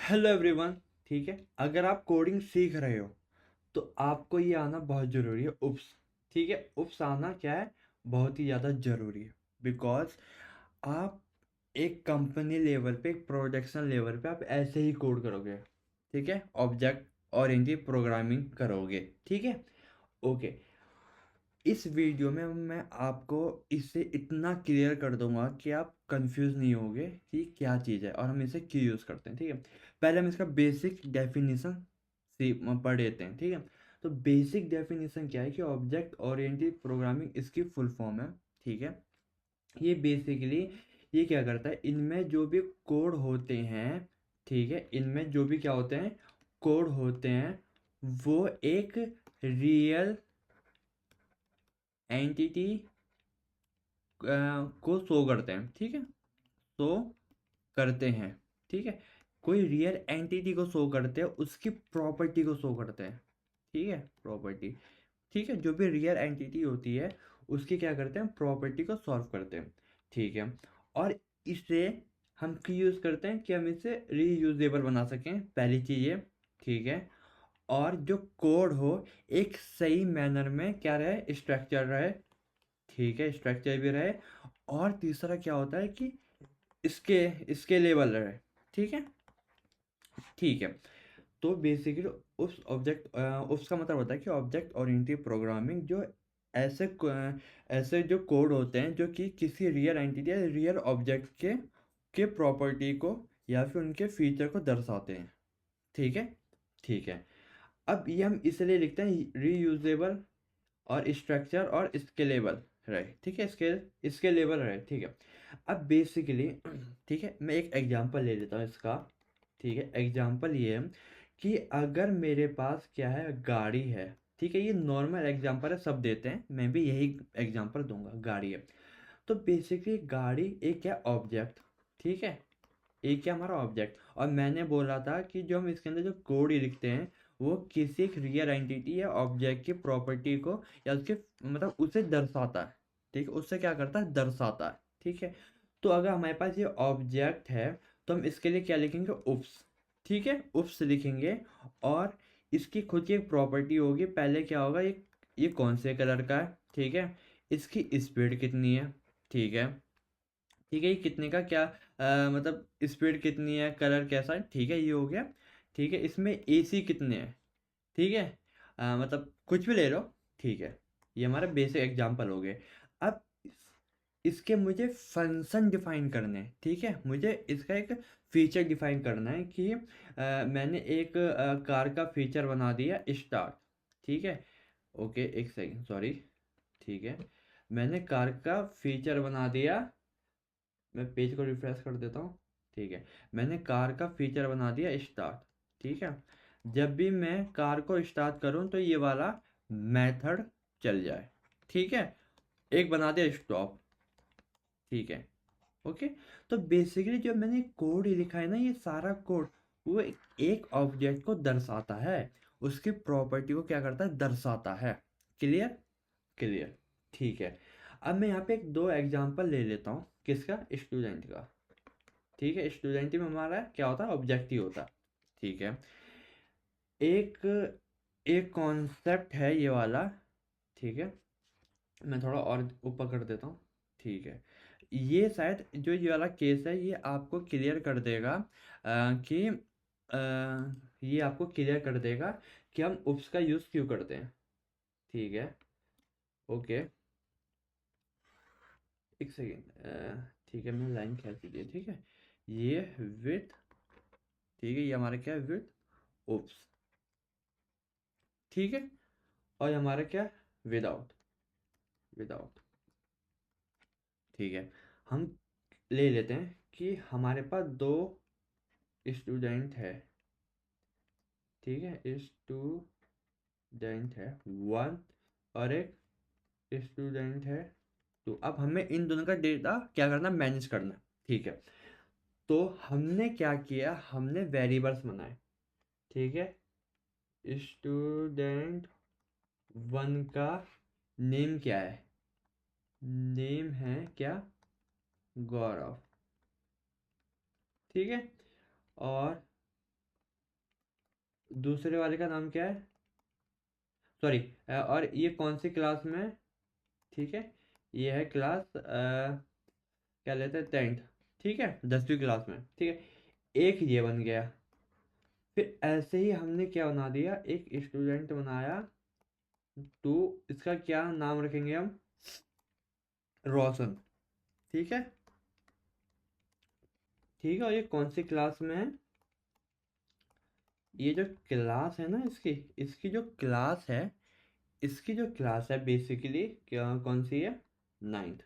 Hello everyone. ठीक है, अगर आप कोडिंग सीख रहे हो तो आपको ये आना बहुत ज़रूरी है उप्स। ठीक है, उप्स आना क्या है, बहुत ही ज़्यादा ज़रूरी है। बिकॉज आप एक कंपनी लेवल पे, एक प्रोडक्शन लेवल पे आप ऐसे ही कोड करोगे। ठीक है, ऑब्जेक्ट ओरिएंटेड प्रोग्रामिंग करोगे। ठीक है, ओके। इस वीडियो में मैं आपको इसे इतना क्लियर कर दूंगा कि आप कंफ्यूज नहीं होगे कि क्या चीज़ है और हम इसे क्यों यूज़ करते हैं। ठीक है, पहले हम इसका बेसिक डेफिनेशन सी पढ़ लेते हैं। ठीक है, तो बेसिक डेफिनेशन क्या है कि ऑब्जेक्ट ओरिएंटेड प्रोग्रामिंग इसकी फुल फॉर्म है। ठीक है, ये बेसिकली ये क्या करता है, इनमें जो भी कोड होते हैं, ठीक है, इनमें जो भी क्या होते हैं, कोड होते हैं, वो एक रियल एंटिटी को शो करते हैं। ठीक है, शो करते हैं। ठीक है, कोई रियल एंटिटी को शो करते हैं, उसकी प्रॉपर्टी को शो करते हैं। ठीक है, प्रॉपर्टी। ठीक है, जो भी रियल एंटिटी होती है उसकी क्या करते हैं, प्रॉपर्टी को सॉल्व करते हैं। ठीक है, और इसे हम क्यों यूज़ करते हैं कि हम इसे रीयूजेबल बना सकें, पहली चीज़ ये। ठीक है, और जो कोड हो एक सही मैनर में क्या रहे, स्ट्रक्चर रहे। ठीक है, स्ट्रक्चर भी रहे। और तीसरा क्या होता है कि इसके लेवल रहे। ठीक है, ठीक है। तो बेसिकली उस ऑब्जेक्ट उसका मतलब होता है कि ऑब्जेक्ट ओरिएंटेड प्रोग्रामिंग जो ऐसे जो कोड होते हैं जो कि किसी रियल एंटिटी या रियल ऑब्जेक्ट के प्रॉपर्टी को या फिर उनके फीचर को दर्शाते हैं। ठीक है, ठीक है। अब ये हम इसलिए लिखते हैं रीयूजेबल और स्ट्रक्चर और स्केलेबल रहे। ठीक है, स्केलेबल रहे। ठीक है, अब बेसिकली ठीक है, मैं एक एग्जांपल ले लेता हूँ इसका। ठीक है, एग्जांपल ये है कि अगर मेरे पास क्या है, गाड़ी है। ठीक है, ये नॉर्मल एग्जांपल है, सब देते हैं, मैं भी यही एग्जांपल दूंगा, गाड़ी है। तो बेसिकली गाड़ी एक क्या ऑब्जेक्ट। ठीक है, एक क्या हमारा ऑब्जेक्ट, और मैंने बोला था कि जो हम इसके अंदर जो कोड ही लिखते हैं वो किसी एक रियल एंटिटी या ऑब्जेक्ट की प्रॉपर्टी को या उसके मतलब उसे दर्शाता है। ठीक है, उससे क्या करता है, दर्शाता है। ठीक है, तो अगर हमारे पास ये ऑब्जेक्ट है तो हम इसके लिए क्या लिखेंगे, उप्स। ठीक है, उप्स लिखेंगे। और इसकी खुद की एक प्रॉपर्टी होगी, पहले क्या होगा, ये कौन से कलर का है। ठीक है, इसकी स्पीड कितनी है। ठीक है, ठीक है, ये कितने का क्या मतलब स्पीड कितनी है, कलर कैसा है। ठीक है, ये हो गया। ठीक है, इसमें एसी कितने हैं। ठीक है, मतलब कुछ भी ले लो। ठीक है, ये हमारा बेसिक एग्जांपल हो गए। अब इसके मुझे फंक्शन डिफाइन करने हैं। ठीक है, मुझे इसका एक फीचर डिफाइन करना है कि मैंने एक कार का फीचर बना दिया स्टार्ट। ठीक है, ओके, एक सेकेंड, सॉरी। ठीक है, मैंने कार का फीचर बना दिया। मैं पेज को रिफ्रेश कर देता हूँ। ठीक है, मैंने कार का फीचर बना दिया स्टार्ट। ठीक है, जब भी मैं कार को स्टार्ट करूँ तो ये वाला मेथड चल जाए। ठीक है, एक बना दिया स्टॉप। ठीक है, ओके। तो बेसिकली जो मैंने कोड ही लिखा है ना, ये सारा कोड वो एक ऑब्जेक्ट को दर्शाता है, उसकी प्रॉपर्टी को क्या करता है, दर्शाता है। Clear, clear. ठीक है, अब मैं यहाँ पे एक दो एग्जांपल ले लेता हूँ, किसका, स्टूडेंट का। ठीक है, स्टूडेंट में हमारा क्या होता है, ऑब्जेक्टिव होता है। ठीक है, एक एक कॉन्सेप्ट है ये वाला। ठीक है, मैं थोड़ा और ऊपर कर देता हूँ। ठीक है, ये शायद जो ये वाला केस है ये आपको क्लियर कर देगा कि ये आपको क्लियर कर देगा कि हम उप्स का यूज़ क्यों करते हैं। ठीक है, ओके, एक सेकेंड। ठीक है, मैंने लाइन खींच दी है। ठीक है, ये विथ, ठीक है, ये हमारा क्या है, विथ उप्स। ठीक है, और ये हमारा क्या, विदाउट, विदाउट। ठीक है, हम ले लेते हैं कि हमारे पास दो स्टूडेंट है। ठीक है, स्टूडेंट है वन और एक स्टूडेंट है टू। अब हमें इन दोनों का डेटा क्या करना, मैनेज करना। ठीक है, तो हमने क्या किया, हमने वेरिएबल्स बनाए। ठीक है, स्टूडेंट वन का नेम क्या है, नेम है क्या, गौरव। ठीक है, और दूसरे वाले का नाम क्या है, सॉरी, और ये कौन सी क्लास में है? ठीक है, ये है क्लास क्या लेते हैं, 10th। ठीक है, 10वीं क्लास में। ठीक है, एक ये बन गया। फिर ऐसे ही हमने क्या बना दिया, एक स्टूडेंट बनाया, तो इसका क्या नाम रखेंगे हम, रोशन। ठीक है, ठीक है, और ये कौन सी क्लास में है, ये जो क्लास है ना इसकी, इसकी जो क्लास है, इसकी जो क्लास है बेसिकली क्या, कौन सी है, 9th।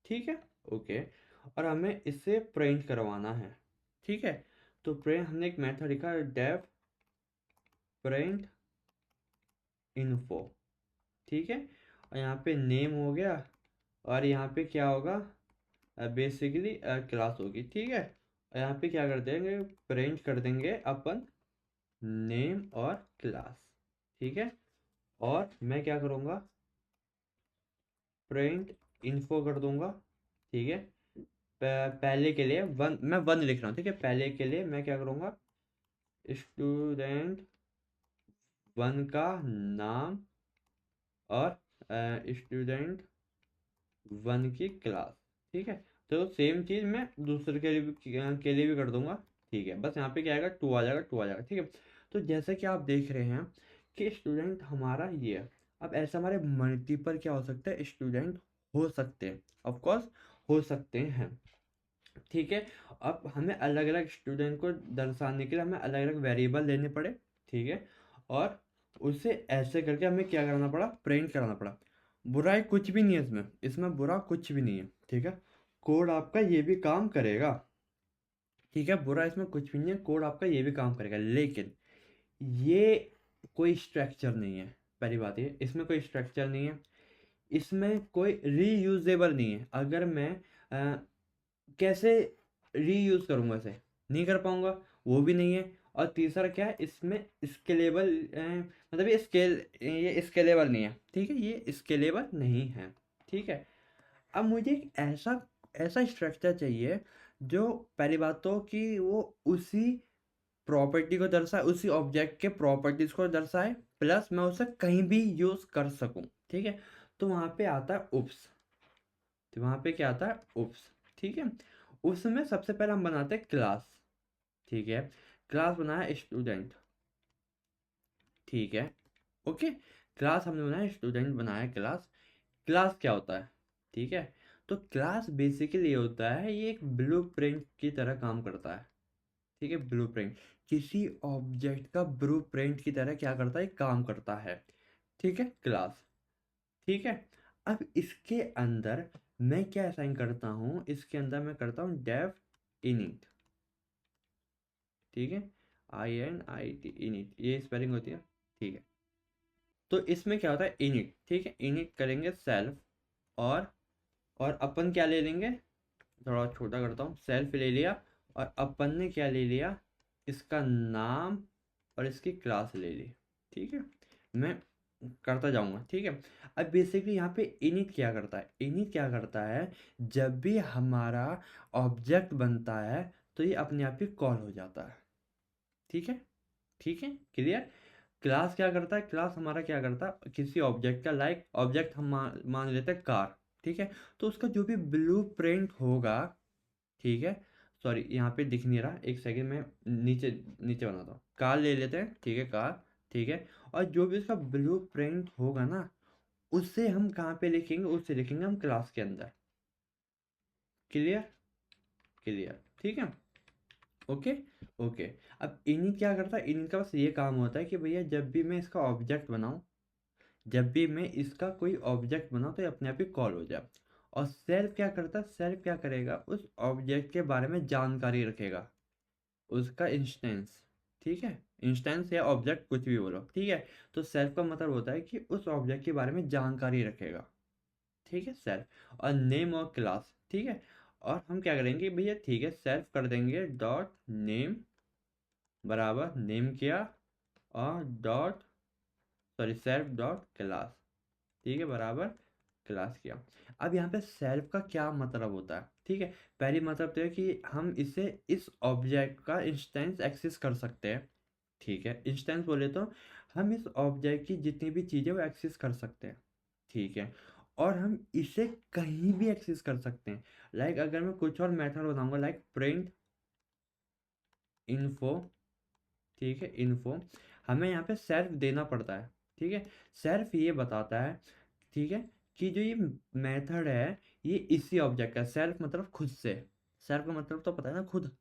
ठीक है, ओके। और हमें इससे प्रिंट करवाना है। ठीक है, तो प्रिंट हमने एक मेथड लिखा, डेफ प्रिंट इन्फो। ठीक है, और यहाँ पे नेम हो गया, और यहाँ पे क्या होगा, बेसिकली क्लास होगी। ठीक है, और यहाँ पे क्या कर देंगे, प्रिंट कर देंगे अपन नेम और क्लास। ठीक है, और मैं क्या करूँगा, प्रिंट इन्फो कर दूंगा। ठीक है, पहले के लिए वन, मैं वन लिख रहा हूँ। ठीक है, पहले के लिए मैं क्या करूँगा, स्टूडेंट वन का नाम और स्टूडेंट वन की क्लास। ठीक है, तो सेम चीज़ मैं दूसरे के लिए भी कर दूंगा। ठीक है, बस यहाँ पे क्या आएगा, टू आ जाएगा, टू आ जाएगा। ठीक है, तो जैसे कि आप देख रहे हैं कि स्टूडेंट हमारा ये है। अब ऐसा हमारे मल्टीपल क्या हो सकता है, स्टूडेंट हो सकते हैं, ऑफकोर्स हो सकते हैं। ठीक है, अब हमें अलग अलग स्टूडेंट को दर्शाने के लिए हमें अलग अलग वेरिएबल लेने पड़े। ठीक है, और उसे ऐसे करके हमें क्या कराना पड़ा, प्रिंट कराना पड़ा। बुराई कुछ भी नहीं है इसमें, इसमें बुरा कुछ भी नहीं है। ठीक है, कोड आपका ये भी काम करेगा। ठीक है, बुरा इसमें कुछ भी नहीं है, कोड आपका ये भी काम करेगा, लेकिन ये कोई स्ट्रक्चर नहीं है। पहली बात ये, इसमें कोई स्ट्रक्चर नहीं है, इसमें कोई रीयूजेबल नहीं है। अगर मैं कैसे रीयूज करूँगा इसे, नहीं कर पाऊँगा, वो भी नहीं है। और तीसरा क्या है, इसमें स्केलेबल, मतलब ये स्केलेबल नहीं है। ठीक है, ये स्केलेबल नहीं है। ठीक है, अब मुझे एक ऐसा ऐसा स्ट्रक्चर चाहिए जो, पहली बात तो कि वो उसी प्रॉपर्टी को दर्शाए, उसी ऑब्जेक्ट के प्रॉपर्टीज को दर्शाए, प्लस मैं उसे कहीं भी यूज कर सकूं। ठीक है, तो वहां पे आता है उप्स। तो वहां पे क्या आता है, उप्स। ठीक है, उसमें सबसे पहले हम बनाते हैं क्लास। ठीक है, क्लास बनाया स्टूडेंट। ठीक है, ओके, क्लास हमने बनाया स्टूडेंट, बनाया क्लास। क्लास क्या होता है, ठीक है, तो क्लास बेसिकली ये होता है, ये एक ब्लूप्रिंट की तरह काम करता है। ठीक है, ब्लूप्रिंट, किसी ऑब्जेक्ट का ब्लूप्रिंट की तरह क्या करता है, काम करता है। ठीक है, क्लास। ठीक है, अब इसके अंदर मैं क्या असाइन करता हूँ, इसके अंदर मैं करता हूँ डेफ इनिट। ठीक है, INIT इनिट, ये स्पेलिंग होती है। ठीक है, तो इसमें क्या होता है, इनिट। ठीक है, इनिट करेंगे सेल्फ, और अपन क्या ले लेंगे, थोड़ा छोटा करता हूँ, सेल्फ ले लिया, और अपन ने क्या ले लिया, इसका नाम और इसकी क्लास ले ली। ठीक है, मैं करता जाऊंगा। ठीक है, अब बेसिकली यहाँ पे इनिट क्या करता है, इनिट क्या करता है, जब भी हमारा ऑब्जेक्ट बनता है तो ये अपने आप ही कॉल हो जाता है। ठीक है, ठीक है, क्लियर। क्लास क्या करता है, क्लास हमारा क्या करता है, किसी ऑब्जेक्ट का, लाइक ऑब्जेक्ट हम मान लेते हैं कार। ठीक है, तो उसका जो भी ब्लू प्रिंट होगा, ठीक है, सॉरी यहाँ पे दिख नहीं रहा, एक सेकंड में नीचे नीचे बनाता हूँ, कार ले लेते हैं। ठीक है, कार। ठीक है, और जो भी उसका ब्लू प्रिंट होगा ना, उससे हम कहाँ पे लिखेंगे, उससे लिखेंगे हम क्लास के अंदर। क्लियर, क्लियर, ठीक है, ओके, ओके। अब इनिट क्या करता है, इनिट का बस ये काम होता है कि भैया जब भी मैं इसका ऑब्जेक्ट बनाऊं, जब भी मैं इसका कोई ऑब्जेक्ट बनाऊं तो ये अपने आप ही कॉल हो जाए। और सेल्फ क्या करता है, सेल्फ क्या करेगा, उस ऑब्जेक्ट के बारे में जानकारी रखेगा, उसका इंस्टेंस। ठीक है, इंस्टेंस या ऑब्जेक्ट कुछ भी बोलो। ठीक है, तो सेल्फ का मतलब होता है कि उस ऑब्जेक्ट के बारे में जानकारी रखेगा। ठीक है, सेल्फ, और नेम और क्लास। ठीक है, और हम क्या करेंगे भैया, ठीक है, सेल्फ कर देंगे डॉट नेम बराबर नेम किया, और dot, sorry, self dot class. ठीक है, बराबर क्लास किया। अब यहाँ पे सेल्फ का क्या मतलब होता है, ठीक है, पहली मतलब तो है कि हम इसे, इस ऑब्जेक्ट का इंस्टेंस एक्सेस कर सकते हैं। ठीक है, इंस्टेंस बोले तो हम इस ऑब्जेक्ट की जितनी भी चीज़ें वो एक्सेस कर सकते हैं, ठीक है, और हम इसे कहीं भी एक्सेस कर सकते हैं। लाइक अगर मैं कुछ और मेथड बनाऊंगा लाइक प्रिंट इन्फो, ठीक है, इन्फो, हमें यहाँ पे सेल्फ देना पड़ता है, ठीक है, सेल्फ ये बताता है, ठीक है, कि जो ये मेथड है ये इसी ऑब्जेक्ट का, सेल्फ मतलब खुद से, सेल्फ का मतलब तो पता है ना, खुद,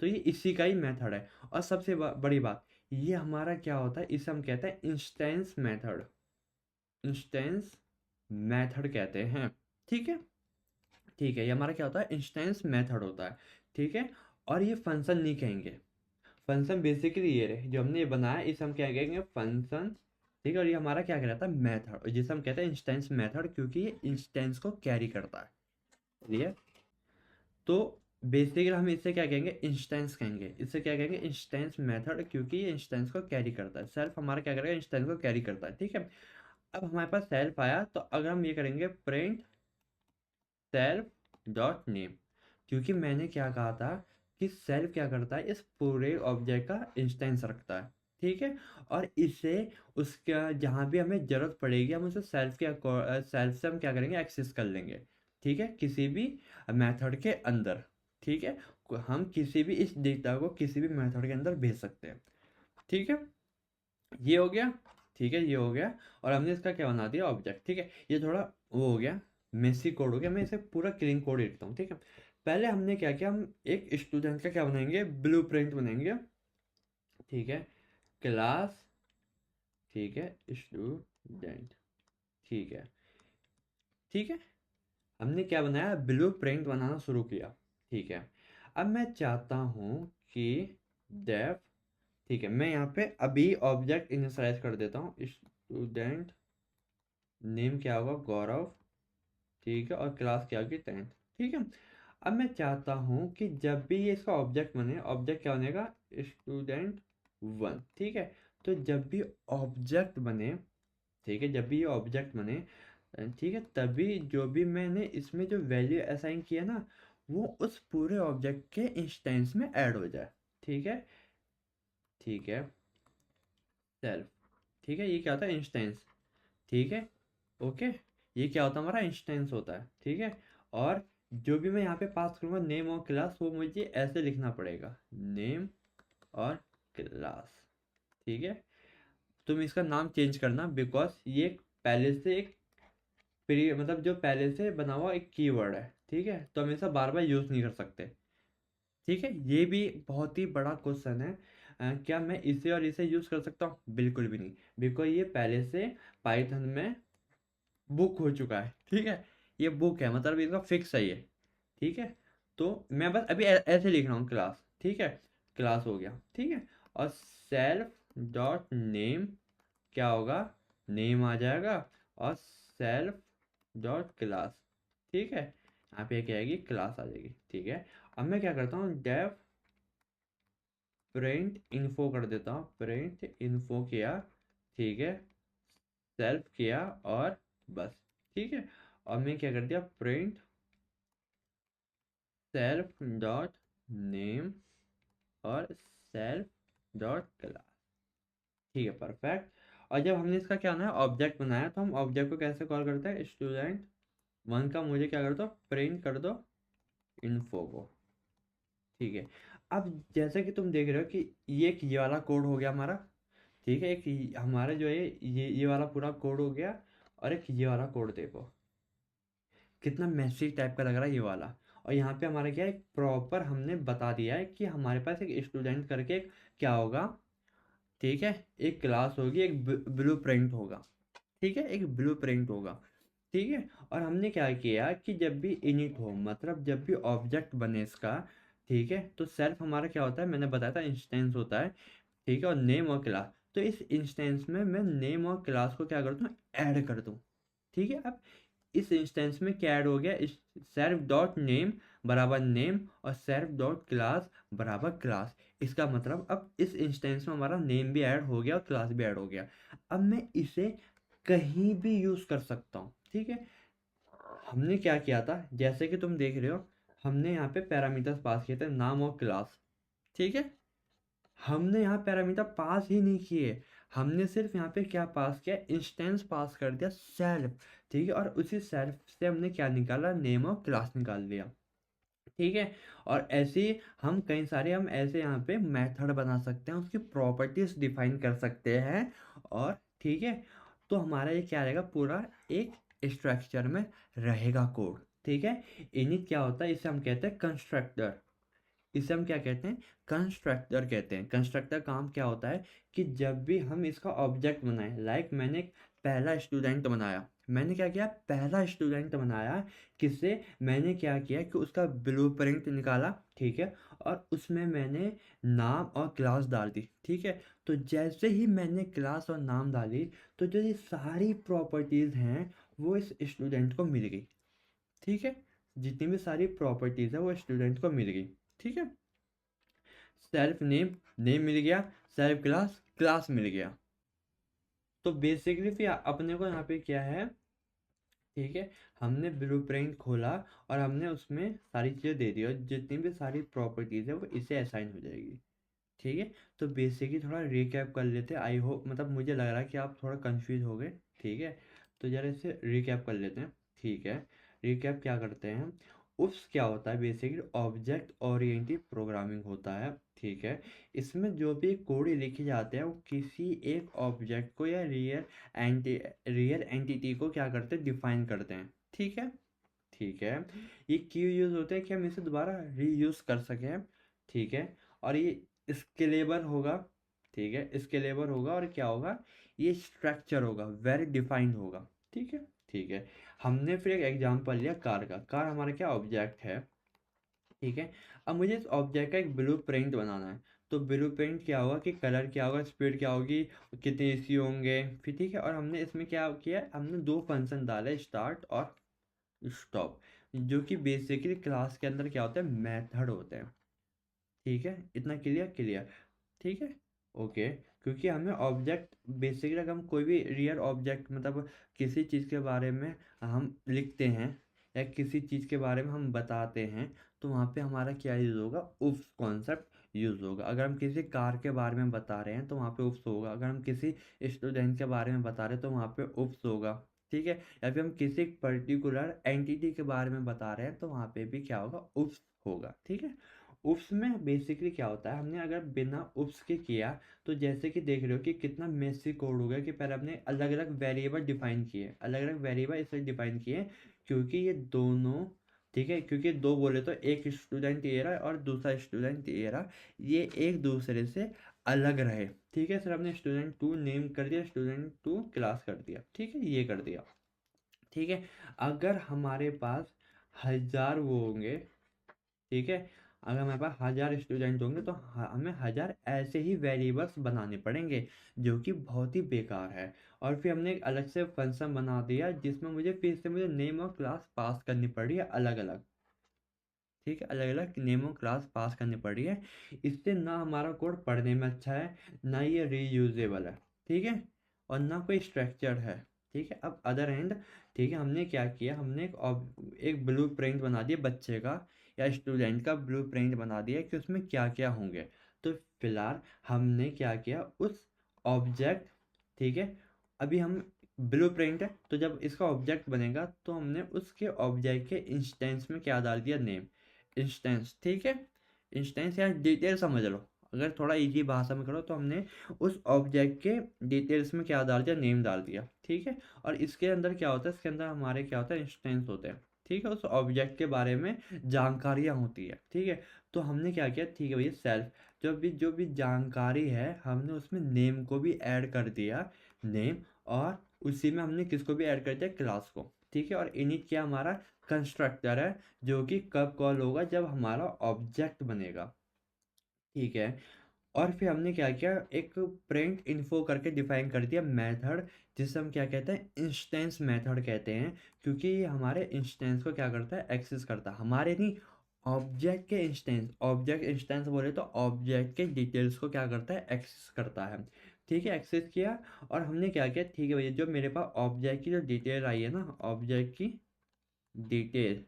तो ये इसी का ही मेथड है। और सबसे बड़ी बात, ये हमारा क्या होता है, इसे हम कहते हैं इंस्टेंस मेथड, इंस्टेंस मेथड कहते हैं, ठीक है, ठीक है, ये हमारा क्या होता है, इंस्टेंस मेथड होता है, ठीक है। और ये फंक्शन नहीं कहेंगे, फंक्शन बेसिकली ये रहे जो हमने ये बनाया, इसे हम क्या कहेंगे, फंक्शन, ठीक है, और ये हमारा क्या कहलाता है, मेथड, जिसे हम कहते हैं इंस्टेंस मेथड, क्योंकि ये इंस्टेंस को कैरी करता है, क्लियर। तो बेसिकली हम इसे क्या कहेंगे, इंस्टेंस कहेंगे, इसे क्या कहेंगे, इंस्टेंस मेथड, क्योंकि ये इंस्टेंस को कैरी करता है, सेल्फ हमारा क्या करेगा, इंस्टेंस को कैरी करता है, ठीक है। अब हमारे पास सेल्फ आया, तो अगर हम ये करेंगे प्रिंट सेल्फ डॉट नेम, क्योंकि मैंने क्या कहा था कि सेल्फ क्या करता है, इस पूरे ऑब्जेक्ट का इंस्टेंस रखता है, ठीक है, और इसे उसका जहाँ भी हमें ज़रूरत पड़ेगी हम उसे सेल्फ के सेल्फ से हम क्या करेंगे, एक्सेस कर लेंगे, ठीक है, किसी भी मेथड के अंदर, ठीक है, हम किसी भी इस डेटा को किसी भी मेथड के अंदर भेज सकते हैं, ठीक है, ये हो गया, ठीक है, ये हो गया। और हमने इसका क्या बना दिया, ऑब्जेक्ट, ठीक है, ये थोड़ा वो हो गया, मेसी कोड हो गया, मैं इसे पूरा क्लीन कोड लिखता हूँ, ठीक है। पहले हमने क्या किया, हम एक स्टूडेंट का क्या बनाएंगे, ब्लू प्रिंट बनाएंगे, ठीक है, क्लास, ठीक है, स्टूडेंट, ठीक है, ठीक है, हमने क्या बनाया, ब्लू प्रिंट बनाना शुरू किया, ठीक है। अब मैं चाहता हूँ कि डेफ, ठीक है, मैं यहाँ पे अभी ऑब्जेक्ट इनिशियलाइज कर देता हूँ, स्टूडेंट नेम क्या होगा, गौरव, ठीक है, और क्लास क्या होगी, 10th, ठीक है। अब मैं चाहता हूँ कि जब भी ये इसका ऑब्जेक्ट बने, ऑब्जेक्ट क्या बनेगा, स्टूडेंट 1, ठीक है। तो जब भी ऑब्जेक्ट बने, ठीक है, जब भी ये ऑब्जेक्ट बने, ठीक है, तभी जो भी मैंने इसमें जो वैल्यू असाइन किया ना, वो उस पूरे ऑब्जेक्ट के इंस्टेंस में ऐड हो जाए, ठीक है, ठीक है, सेल्फ, ठीक है, ये क्या होता है, इंस्टेंस, ठीक है, ओके, ये क्या होता है, हमारा इंस्टेंस होता है, ठीक है। और जो भी मैं यहाँ पे पास करूँगा नेम और क्लास, वो मुझे ऐसे लिखना पड़ेगा, नेम और क्लास, ठीक है। तुम इसका नाम चेंज करना, बिकॉज ये पहले से एक प्री मतलब जो पहले से बना हुआ एक कीवर्ड है, ठीक है, तो हम इसे बार बार यूज़ नहीं कर सकते, ठीक है। ये भी बहुत ही बड़ा क्वेश्चन है, क्या मैं इसे और इसे यूज़ कर सकता हूँ, बिल्कुल भी नहीं, बिकॉज ये पहले से पाइथन में बुक हो चुका है, ठीक है, ये बुक है, मतलब इसका फिक्स है ये, ठीक है। तो मैं बस अभी ऐसे लिख रहा हूँ, क्लास, ठीक है, क्लास हो गया, ठीक है, और सेल्फ डॉट नेम क्या होगा, नेम आ जाएगा, और सेल्फ डॉट क्लास, ठीक है, यहाँ पे क्या आएगी, क्लास आ जाएगी, ठीक है। अब मैं क्या करता हूँ, डेफ प्रिंट इन्फो कर देता हूँ, प्रिंट इन्फो किया, ठीक है, सेल्फ किया, और बस, ठीक है। और मैं क्या कर दिया, प्रिंट सेल्फ डॉट नेम और सेल्फ डॉट क्लास, ठीक है, परफेक्ट। और जब हमने इसका क्या ना ऑब्जेक्ट बनाया, तो हम ऑब्जेक्ट को कैसे कॉल करते हैं, स्टूडेंट 1 का मुझे क्या कर दो, प्रिंट कर दो इन्फो को, ठीक है। अब जैसे कि तुम देख रहे हो कि ये एक ये वाला कोड हो गया हमारा, ठीक है, एक हमारा जो है ये वाला पूरा कोड हो गया, और एक ये वाला कोड देखो कितना मैसी टाइप का लग रहा है ये वाला। और यहाँ पे हमारा क्या है, एक प्रॉपर हमने बता दिया है कि हमारे पास एक स्टूडेंट करके एक क्या होगा, ठीक है, एक क्लास होगी, एक ब्लू प्रिंट होगा, ठीक है, एक ब्लू प्रिंट होगा, ठीक है। और हमने क्या किया कि जब भी इनिट हो, मतलब जब भी ऑब्जेक्ट बने इसका, ठीक है, तो सेल्फ हमारा क्या होता है, मैंने बताया था इंस्टेंस होता है, ठीक है, और नेम और क्लास, तो इस इंस्टेंस में मैं नेम और क्लास को क्या करता हूँ, ऐड कर दूँ, ठीक है। अब इस इंस्टेंस में क्या ऐड हो गया, इस सेल्फ डॉट नेम बराबर नेम और सेल्फ डॉट क्लास बराबर क्लास, इसका मतलब अब इस इंस्टेंस में हमारा नेम भी ऐड हो गया और क्लास भी ऐड हो गया। अब मैं इसे कहीं भी यूज़ कर सकता हूँ, ठीक है। हमने क्या किया था, जैसे कि तुम देख रहे हो, हमने यहाँ पे पैरामीटर्स पास किए थे, नाम और क्लास, ठीक है। हमने यहाँ पैरामीटर पास ही नहीं किए, हमने सिर्फ यहाँ पे क्या पास किया, इंस्टेंस पास कर दिया सेल्फ, ठीक है। और उसी सेल्फ से हमने क्या निकाला, नेम और क्लास निकाल दिया, ठीक है। और ऐसे ही हम कई सारे हम ऐसे यहाँ पे मेथड बना सकते हैं, उसकी प्रॉपर्टीज डिफाइन कर सकते हैं, और ठीक है। तो हमारा ये क्या रहेगा, पूरा एक स्ट्रक्चर में रहेगा कोड, ठीक है। इनिट क्या होता है, इसे हम कहते हैं कंस्ट्रक्टर, इसे हम क्या कहते हैं, कंस्ट्रक्टर कहते हैं। कंस्ट्रक्टर काम क्या होता है कि जब भी हम इसका ऑब्जेक्ट बनाएं, लाइक मैंने एक पहला स्टूडेंट बनाया, मैंने क्या किया, पहला स्टूडेंट बनाया, किससे, मैंने क्या किया कि उसका ब्लूप्रिंट निकाला, ठीक है। और उसमें मैंने नाम और क्लास डाल दी, ठीक है। तो जैसे ही मैंने क्लास और नाम डाली, तो जो ये सारी प्रॉपर्टीज़ हैं वो इस स्टूडेंट को मिल गई, ठीक है। जितनी भी सारी प्रॉपर्टीज़ है वो स्टूडेंट को मिल गई, ठीक है। सेल्फ नेम, नेम मिल गया, सेल्फ क्लास, क्लास मिल गया। तो बेसिकली फिर अपने को यहाँ पे क्या है, ठीक है, हमने ब्लूप्रिंट खोला और हमने उसमें सारी चीज़ें दे दी, और जितनी भी सारी प्रॉपर्टीज़ है वो इसे असाइन हो जाएगी, ठीक है। तो बेसिकली थोड़ा रिकैप कर लेते हैं, आई होप, मतलब मुझे लग रहा है कि आप थोड़ा कंफ्यूज हो गए, ठीक है। तो ज़रा इसे रिकैप कर लेते हैं, ठीक है। रिकैप क्या करते हैं, उफ्स क्या होता है, बेसिकली ऑब्जेक्ट ओरिएंटेड प्रोग्रामिंग होता है, ठीक है। इसमें जो भी कोड लिखे जाते हैं वो किसी एक ऑब्जेक्ट को या रियल एंटिटी को क्या करते हैं, डिफाइन करते हैं, ठीक है, ठीक है। ये क्यों यूज़ होते हैं कि हम इसे दोबारा रीयूज़ कर सकें, ठीक है। और ये स्केलेबल होगा, ठीक है, स्केलेबल होगा, और क्या होगा, ये स्ट्रक्चर होगा, वेरी डिफाइंड होगा, ठीक है, ठीक है। हमने फिर एक एग्जांपल लिया कार का, कार हमारा क्या ऑब्जेक्ट है, ठीक है। अब मुझे इस ऑब्जेक्ट का एक ब्लू प्रिंट बनाना है, तो ब्लू प्रिंट क्या होगा कि कलर क्या होगा, स्पीड क्या होगी, कितने एसी होंगे, फिर ठीक है। और हमने इसमें क्या किया, हमने दो फंक्शन डाले, स्टार्ट और स्टॉप, जो कि बेसिकली क्लास के अंदर क्या होता है, मेथड होते हैं, ठीक है। इतना क्लियर, क्लियर, ठीक है, ओके। क्योंकि हमें ऑब्जेक्ट बेसिकली, अगर हम कोई भी रियल ऑब्जेक्ट, मतलब किसी चीज़ के बारे में हम लिखते हैं या किसी चीज़ के बारे में हम बताते हैं, तो वहाँ पे हमारा क्या यूज़ होगा, उफ्स कॉन्सेप्ट यूज़ होगा। अगर हम किसी कार के बारे में बता रहे हैं तो वहाँ पे उफ्स होगा, अगर हम किसी स्टूडेंट के बारे में बता रहे हैं तो वहाँ पे उफ्स होगा, ठीक है। या फिर हम किसी पर्टिकुलर एंटिटी के बारे में बता रहे हैं तो वहाँ पे भी क्या होगा, उफ्स होगा, ठीक है। उफ्स में बेसिकली क्या होता है, हमने अगर बिना उफ्स के किया, तो जैसे कि देख रहे हो कि कितना मेसी कोड हो गया, कि पहले हमने अलग अलग वेरिएबल डिफाइन किए, अलग अलग वेरिएबल इसलिए डिफाइन किए क्योंकि ये दोनों, ठीक है, क्योंकि दो बोले तो एक स्टूडेंट ये रहा और दूसरा स्टूडेंट ये रहा, ये एक दूसरे से अलग रहे, ठीक है। सर हमने स्टूडेंट टू नेम कर दिया, स्टूडेंट टू क्लास कर दिया, ठीक है, ये कर दिया, ठीक है। अगर हमारे पास 1000 वो होंगे, ठीक है, अगर हमारे पास 1000 स्टूडेंट होंगे तो हमें 1000 ऐसे ही वेरिएबल्स बनाने पड़ेंगे, जो कि बहुत ही बेकार है। और फिर हमने एक अलग से फंक्शन बना दिया जिसमें मुझे फिर से मुझे नेम और क्लास पास करनी पड़ रही है अलग अलग, ठीक है, अलग अलग नेम और क्लास पास करनी पड़ रही है। इससे ना हमारा कोड पढ़ने में अच्छा है, ना ये रीयूजेबल है, ठीक है, और ना कोई स्ट्रक्चर है, ठीक है। अब अदर हैंड, ठीक है, हमने क्या किया, हमने एक ब्लू प्रिंट बना दिया बच्चे का या स्टूडेंट का ब्लू प्रिंट बना दिया कि उसमें क्या क्या होंगे। तो फिलहाल हमने क्या किया, उस ऑब्जेक्ट, ठीक है, अभी हम ब्लू प्रिंट है, तो जब इसका ऑब्जेक्ट बनेगा तो हमने उसके ऑब्जेक्ट के इंस्टेंस में क्या डाल दिया, नेम, इंस्टेंस, ठीक है। इंस्टेंस या डिटेल समझ लो, अगर थोड़ा इजी भाषा में करो तो हमने उस ऑब्जेक्ट के डिटेल्स में क्या डाल दिया, नेम डाल दिया, ठीक है। और इसके अंदर क्या होता है, इसके अंदर हमारे क्या होता है, इंस्टेंस होते हैं, ठीक है, उस ऑब्जेक्ट के बारे में जानकारियाँ होती है, ठीक है। तो हमने क्या किया, ठीक है भैया, सेल्फ, जो भी जानकारी है हमने उसमें नेम को भी ऐड कर दिया, नेम, और उसी में हमने किसको भी ऐड कर दिया, क्लास को, ठीक है। और इनिट क्या हमारा कंस्ट्रक्टर है, जो कि कब कॉल होगा, जब हमारा ऑब्जेक्ट बनेगा, ठीक है। और फिर हमने क्या किया, एक प्रिंट इन्फो करके डिफाइन कर दिया मेथड, जिसे हम क्या कहते हैं, इंस्टेंस मेथड कहते हैं, क्योंकि ये हमारे इंस्टेंस को क्या करता है, एक्सेस करता है, हमारे नहीं, ऑब्जेक्ट के इंस्टेंस, ऑब्जेक्ट इंस्टेंस बोले तो ऑब्जेक्ट के डिटेल्स को क्या करता है, एक्सेस करता है, ठीक है, एक्सेस किया। और हमने क्या किया, ठीक है भैया, जो मेरे पास ऑब्जेक्ट की जो डिटेल आई है ना, ऑब्जेक्ट की डिटेल,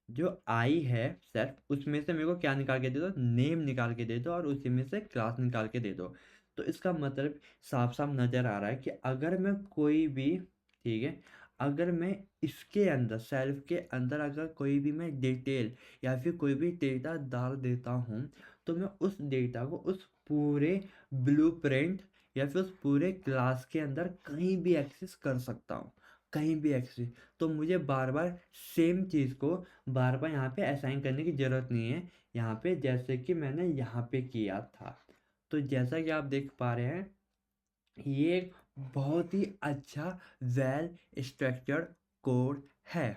जो आई है सेल्फ, उसमें से मेरे को क्या निकाल के दे दो, नेम निकाल के दे दो, और उसी में से क्लास निकाल के दे दो। तो इसका मतलब साफ साफ नज़र आ रहा है कि अगर मैं कोई भी, ठीक है, अगर मैं इसके अंदर सेल्फ के अंदर अगर कोई भी मैं डिटेल या फिर कोई भी डेटा डाल देता हूँ, तो मैं उस डेटा को उस पूरे ब्लूप्रिंट या फिर उस पूरे क्लास के अंदर कहीं भी एक्सेस कर सकता हूँ, कहीं भी एक्सेस। तो मुझे बार बार सेम चीज़ को बार बार यहाँ पे असाइन करने की ज़रूरत नहीं है, यहाँ पे जैसे कि मैंने यहाँ पे किया था। तो जैसा कि आप देख पा रहे हैं, ये एक बहुत ही अच्छा वेल स्ट्रक्चर्ड कोड है,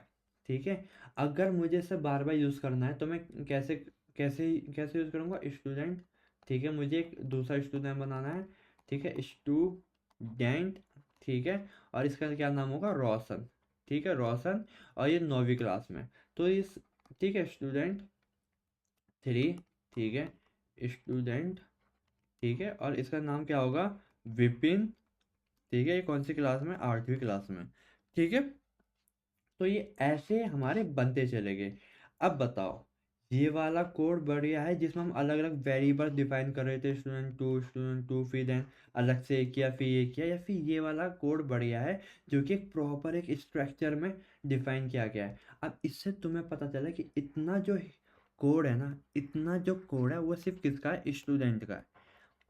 ठीक है। अगर मुझे इसे बार बार यूज़ करना है तो मैं कैसे कैसे कैसे यूज़ करूँगा, स्टूडेंट, ठीक है, मुझे एक दूसरा स्टूडेंट बनाना है, ठीक है, स्टूडेंट, ठीक है, और इसका क्या नाम होगा, रोशन, ठीक है, रोशन, और ये 9वीं क्लास में। तो इस, ठीक है, स्टूडेंट 3, ठीक है, स्टूडेंट, ठीक है, और इसका नाम क्या होगा, विपिन, ठीक है, ये कौन सी क्लास में, 8वीं क्लास में, ठीक है। तो ये ऐसे हमारे बनते चले गए। अब बताओ, ये वाला कोड बढ़िया है जिसमें हम अलग अलग वेरिएबल डिफाइन कर रहे थे, स्टूडेंट टू फिर देन अलग से एक किया फिर ये किया, या फिर ये वाला कोड बढ़िया है जो कि एक प्रॉपर एक स्ट्रक्चर में डिफाइन किया गया है। अब इससे तुम्हें पता चला कि इतना जो कोड है ना, इतना जो कोड है वो सिर्फ किसका है, स्टूडेंट का है,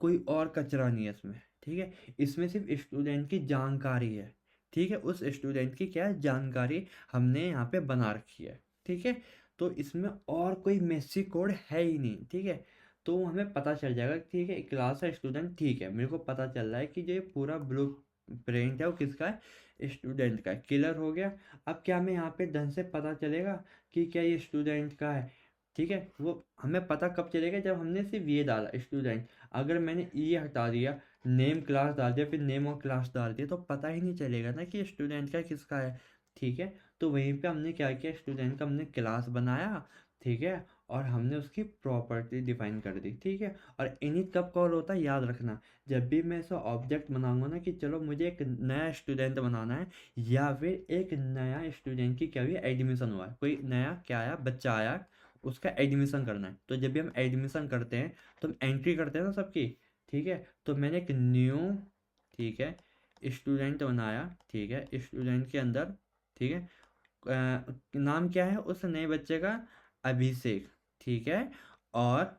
कोई और कचरा नहीं है इसमें, ठीक है। इसमें सिर्फ स्टूडेंट की जानकारी है, ठीक है, उस स्टूडेंट की क्या है, जानकारी हमने यहाँ पे बना रखी है, ठीक है। तो इसमें और कोई मेसी कोड है ही नहीं, ठीक है। तो हमें पता चल जाएगा, ठीक है, क्लास है स्टूडेंट, ठीक है, मेरे को पता चल रहा है कि जो ये पूरा ब्लू प्रिंट है वो किसका है, स्टूडेंट का है, क्लियर हो गया। अब क्या हमें यहाँ पे ढंग से पता चलेगा कि क्या ये स्टूडेंट का है, ठीक है, वो हमें पता कब चलेगा, जब हमने सिर्फ ये डाला स्टूडेंट। अगर मैंने ये हटा दिया, नेम क्लास डाल दिया, फिर नेम और क्लास डाल दिया, तो पता ही नहीं चलेगा ना कि स्टूडेंट का किसका है, ठीक है। तो वहीं पे हमने क्या किया, स्टूडेंट का हमने क्लास बनाया, ठीक है, और हमने उसकी प्रॉपर्टी डिफाइन कर दी, ठीक है। और इनिट कब कॉल होता है, याद रखना, जब भी मैं ऐसा ऑब्जेक्ट बनाऊंगा ना कि चलो मुझे एक नया स्टूडेंट बनाना है, या फिर एक नया स्टूडेंट की क्या हुई, एडमिशन हुआ है, कोई नया क्या आया, बच्चा आया, उसका एडमिशन करना है। तो जब भी हम एडमिशन करते हैं तो हम एंट्री करते हैं ना सबकी, ठीक है। तो मैंने एक न्यू, ठीक है, स्टूडेंट बनाया, ठीक है, स्टूडेंट के अंदर, ठीक है, नाम क्या है उस नए बच्चे का, अभिषेक, ठीक है, और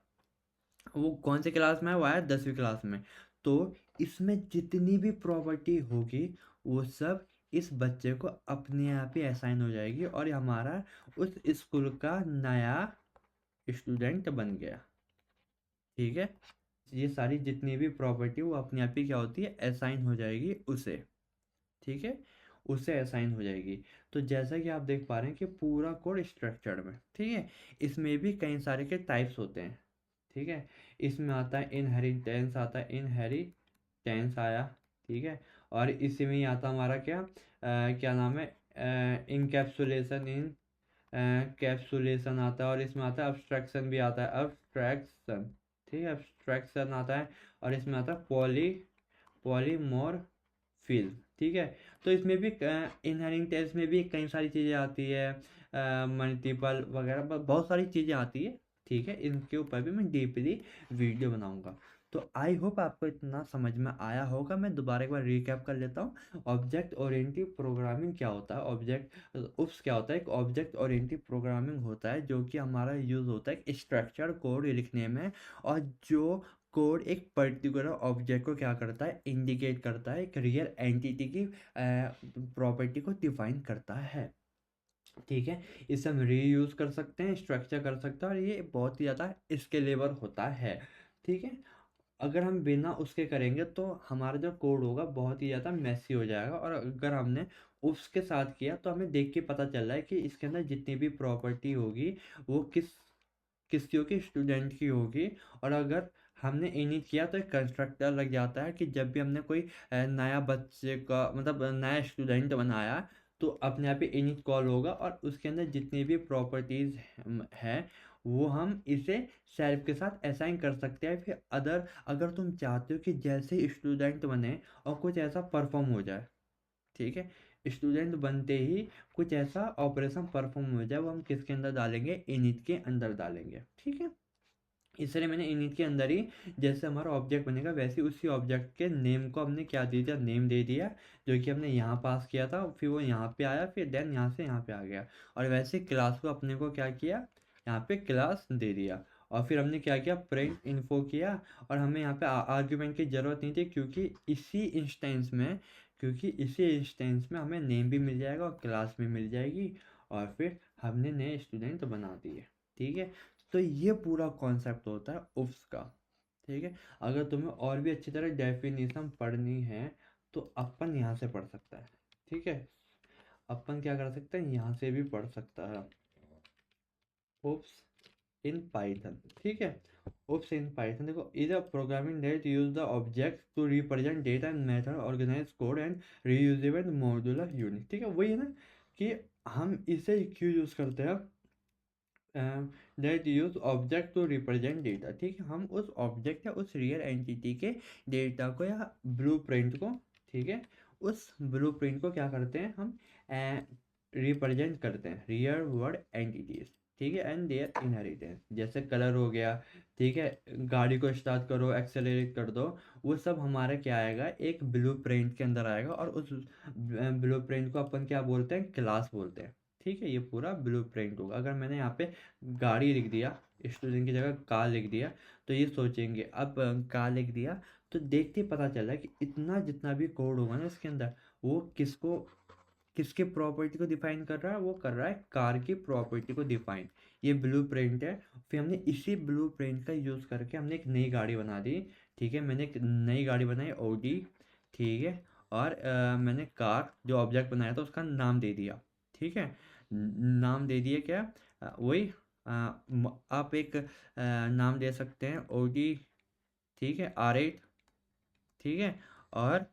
वो कौन से क्लास में है, वो आया 10वीं क्लास में। तो इसमें जितनी भी प्रॉपर्टी होगी वो सब इस बच्चे को अपने आप ही असाइन हो जाएगी, और ये हमारा उस स्कूल का नया स्टूडेंट बन गया, ठीक है। ये सारी जितनी भी प्रॉपर्टी वो अपने आप ही क्या होती है, असाइन हो जाएगी उसे, ठीक है, उसे असाइन हो जाएगी। तो जैसा कि आप देख पा रहे हैं कि पूरा कोड स्ट्रक्चर्ड में, ठीक है, इसमें भी कई सारे के टाइप्स होते हैं, ठीक है। इसमें आता है इनहेरिटेंस, आता है इनहेरिटेंस आया, ठीक है, और इसी में ही आता हमारा क्या, क्या नाम है, इनकैप्सुलेशन, इन कैप्सुलेशन आता है, और इसमें आता है अब्स्ट्रैक्शन भी आता है, अब्स्ट्रैक्शन, ठीक है, अब्स्ट्रैक्शन आता है, और इसमें आता है पॉलीमॉर्फिज्म, ठीक है। तो इसमें भी इनहेरिटेंस में भी कई सारी चीज़ें आती है, मल्टीपल वगैरह, बहुत सारी चीज़ें आती है, ठीक है। इनके ऊपर भी मैं डीपली वीडियो बनाऊंगा। तो आई होप आपको इतना समझ में आया होगा। मैं दोबारा एक बार रिकैप कर लेता हूँ, ऑब्जेक्ट ओरिएंटेड प्रोग्रामिंग क्या होता है, उप्स क्या होता है, एक ऑब्जेक्ट ओरिएंटेड प्रोग्रामिंग होता है जो कि हमारा यूज़ होता है स्ट्रक्चर कोड लिखने में, और जो कोड एक पर्टिकुलर ऑब्जेक्ट को क्या करता है, इंडिकेट करता है, एक रियल एंटिटी की प्रॉपर्टी को डिफाइन करता है, ठीक है। इसे हम रीयूज कर सकते हैं, स्ट्रक्चर कर सकते हैं, और ये बहुत ही ज़्यादा स्केलेबल होता है, ठीक है। अगर हम बिना उसके करेंगे तो हमारा जो कोड होगा बहुत ही ज़्यादा मैसी हो जाएगा, और अगर हमने उसके साथ किया तो हमें देख के पता चल रहा है कि इसके अंदर जितनी भी प्रॉपर्टी होगी वो किसकी होगी, स्टूडेंट की होगी। और अगर हमने इनिट किया तो एक कंस्ट्रक्टर लग जाता है कि जब भी हमने कोई नया बच्चे का मतलब नया स्टूडेंट बनाया तो अपने आप ही इनिट कॉल होगा, और उसके अंदर जितनी भी प्रॉपर्टीज़ हैं वो हम इसे सेल्फ के साथ असाइन कर सकते हैं। फिर अगर तुम चाहते हो कि जैसे स्टूडेंट बने और कुछ ऐसा परफॉर्म हो जाए, ठीक है, स्टूडेंट बनते ही कुछ ऐसा ऑपरेशन परफॉर्म हो जाए, वो हम किसके अंदर डालेंगे, इनिट के अंदर डालेंगे। ठीक है, इसलिए मैंने इनिट के अंदर ही जैसे हमारा ऑब्जेक्ट बनेगा वैसे उसी ऑब्जेक्ट के नेम को हमने क्या दे दिया, नेम दे दिया, जो कि हमने यहाँ पास किया था, फिर वो यहाँ पे आया, फिर देन यहाँ से यहाँ पे आ गया। और वैसे क्लास को अपने को क्या किया, यहाँ पे क्लास दे दिया। और फिर हमने क्या किया, प्रिंट इन्फो किया। और हमें यहाँ पे आर्ग्यूमेंट की ज़रूरत नहीं थी, क्योंकि इसी इंस्टेंस में हमें नेम भी मिल जाएगा और क्लास भी मिल जाएगी। और फिर हमने नए स्टूडेंट बना दिए। ठीक है, तो ये पूरा कॉन्सेप्ट होता है उफ्स का। ठीक है, अगर तुम्हें और भी अच्छी तरह डेफिनेशन पढ़नी है तो अपन यहाँ से पढ़ सकता है। ठीक है, अपन क्या कर सकते हैं, यहाँ से भी पढ़ सकता है उफ्स इन पाइथन। ठीक है, उफ्स इन पाइथन देखो, is a programming that use the object to represent data and method organise code and reusable modular unit. ठीक है, वही है ना कि हम इसे क्यों यूज करते हैं, that use object to represent data. ठीक है, हम उस ऑब्जेक्ट या उस रियल एंटिटी के डेटा को या ब्लूप्रिंट को, ठीक है, उस ब्लूप्रिंट को क्या करते हैं हम, रिप्रेजेंट करते हैं रियल वर्ल्ड एंटिटीज। ठीक है, एंड देयर इनहेरिटेंस, जैसे कलर हो गया, ठीक है, गाड़ी को स्टार्ट करो, एक्सेलरेट कर दो, वो सब हमारा क्या आएगा, एक ब्लूप्रिंट के अंदर आएगा। और उस ब्लूप्रिंट को अपन क्या बोलते हैं, क्लास बोलते हैं। ठीक है, ये पूरा ब्लूप्रिंट होगा। अगर मैंने यहाँ पे गाड़ी लिख दिया, स्टूडेंट की जगह कार लिख दिया, तो ये सोचेंगे, अब कार लिख दिया तो देखते ही पता चल रहा है कि इतना जितना भी कोड होगा ना इसके अंदर, वो किसको, किसके प्रॉपर्टी को डिफाइन कर रहा है, वो कर रहा है कार की प्रॉपर्टी को डिफाइन। ये ब्लूप्रिंट है। फिर हमने इसी ब्लूप्रिंट का यूज़ करके हमने एक नई गाड़ी बना दी। ठीक है, मैंने एक नई गाड़ी बनाई ऑडी। ठीक है, और मैंने कार जो ऑब्जेक्ट बनाया था उसका नाम दे दिया। ठीक है, नाम दे दिया क्या, वही आप एक नाम दे सकते हैं ओडी। ठीक है, R8। ठीक है, और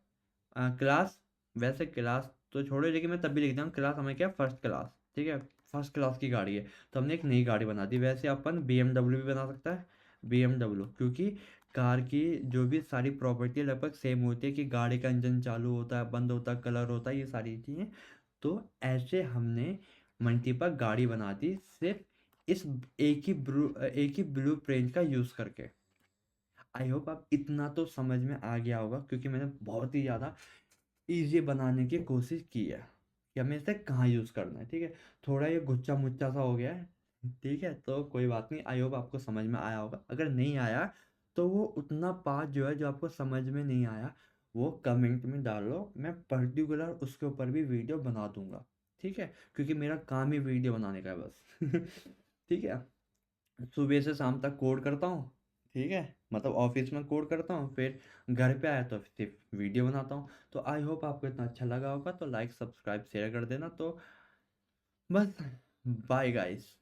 क्लास, वैसे क्लास तो छोड़ो, लेकिन मैं तब भी लिख दूँ क्लास हमें क्या, फर्स्ट क्लास। ठीक है, फर्स्ट क्लास की गाड़ी है तो हमने एक नई गाड़ी बना दी। वैसे अपन BMW भी बना सकता है, BMW, क्योंकि कार की जो भी सारी प्रॉपर्टी लगभग सेम होती है, कि गाड़ी का इंजन चालू होता है, बंद होता है, कलर होता है, ये सारी चीज़ें। तो ऐसे हमने मल्टीपल गाड़ी बना दी सिर्फ इस एक ही ब्लू प्रिंट का यूज़ करके। आई होप आप इतना तो समझ में आ गया होगा, क्योंकि मैंने बहुत ही ज़्यादा ईज़ी बनाने की कोशिश की है कि हमें इसे कहाँ यूज़ करना है। ठीक है, थोड़ा ये गुच्चा मुच्चा सा हो गया है। ठीक है, तो कोई बात नहीं, आई होप आपको समझ में आया होगा। अगर नहीं आया तो वो उतना पार्ट जो है जो आपको समझ में नहीं आया, वो कमेंट में डालो, मैं पर्टिकुलर उसके ऊपर भी वीडियो बना दूंगा। ठीक है, क्योंकि मेरा काम ही वीडियो बनाने का है बस। ठीक है, सुबह से शाम तक कोड करता हूँ। ठीक है, मतलब ऑफिस में कोड करता हूँ, फिर घर पे आया तो सिर्फ वीडियो बनाता हूँ। तो आई होप आपको इतना अच्छा लगा होगा, तो लाइक सब्सक्राइब शेयर कर देना। तो बस, बाय गाइस।